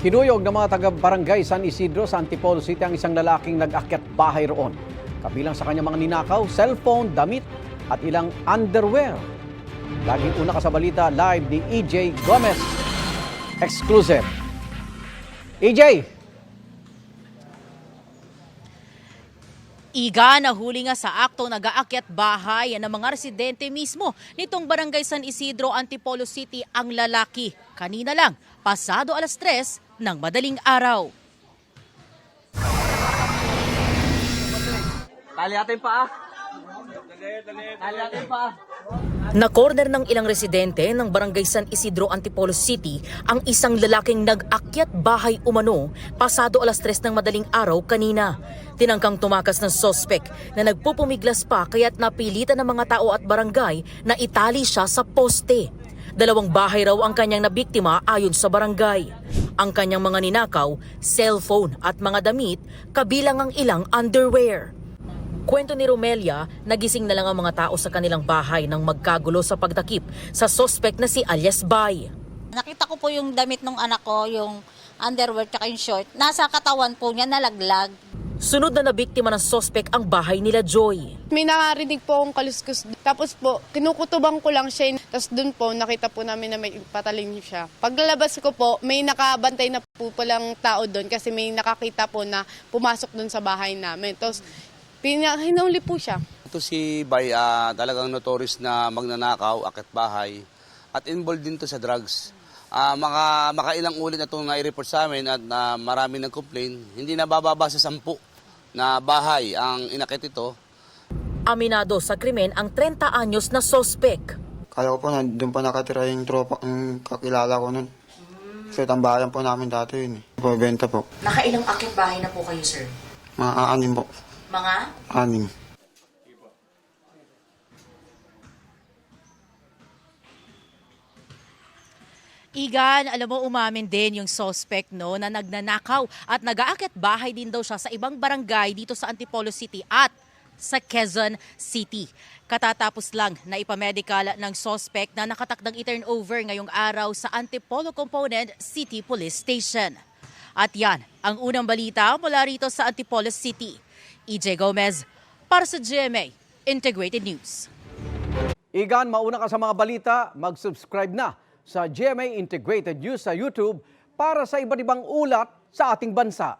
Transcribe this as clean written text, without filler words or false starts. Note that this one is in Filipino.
Kinuyog ng mga taga-barangay San Isidro sa Antipolo City ang isang lalaking nag-akyat bahay roon. Kabilang sa kanyang mga ninakaw, cellphone, damit at ilang underwear. Laging una ka sa balita, live ni EJ Gomez. Exclusive. EJ! Iga, nahuli nga sa aktong nag-aakyat bahay ng mga residente mismo nitong barangay San Isidro, Antipolo City ang lalaki. Kanina lang, pasado 3:00 ng madaling araw. Tali natin pa. Tali natin pa. Na-corner ng ilang residente ng barangay San Isidro, Antipolo City ang isang lalaking nag-akyat bahay umano pasado 3:00 ng madaling araw kanina. Tinangkang tumakas ng sospek na nagpupumiglas pa kaya't napilitan ng mga tao at barangay na itali siya sa poste. 2 bahay raw ang kanyang nabiktima ayon sa barangay. Ang kanyang mga ninakaw, cellphone at mga damit kabilang ang ilang underwear. Kwento ni Romelia, nagising na lang ang mga tao sa kanilang bahay nang magkagulo sa pagtakip sa sospek na si alias Bay. Nakita ko po yung damit ng anak ko, yung underwear at yung short. Nasa katawan po niya, nalaglag. Sunod na nabiktima ng sospek ang bahay nila Joy. May nakarinig po akong kaluskus. Tapos po, kinukutubang ko lang siya. Tapos doon po, nakita po namin na may patalim siya. Paglalabas ko po, may nakabantay na po palang tao doon kasi may nakakita po na pumasok doon sa bahay namin. Tapos hinuli po siya. Ito si Bay, talagang notorious na magnanakaw, akit bahay, at involved din to sa drugs. Makailang ulit na itong nai-report sa amin at marami nag-complain. Hindi na bababa sa 10 na bahay ang inakit ito. Aminado sa krimen ang 30 anyos na sospek. Kala ko po na doon pa nakatira yung tropa, yung kakilala ko nun. Kasi tambayan po namin dati yun eh. Benta po. Nakailang akyat bahay na po kayo, sir? Mga 6 po. Mga? 6. Igan, alam mo, umamin din yung suspect no, na nagnanakaw at nag-aakyat bahay din daw siya sa ibang barangay dito sa Antipolo City at sa Quezon City. Katatapos lang na ipamedical ng suspect na nakatakdang i-turnover ngayong araw sa Antipolo Component City Police Station. At yan, ang unang balita mula rito sa Antipolo City. EJ Gomez para sa GMA Integrated News. Igan, mauna ka sa mga balita, mag-subscribe na sa GMA Integrated News sa YouTube para sa iba't ibang ulat sa ating bansa.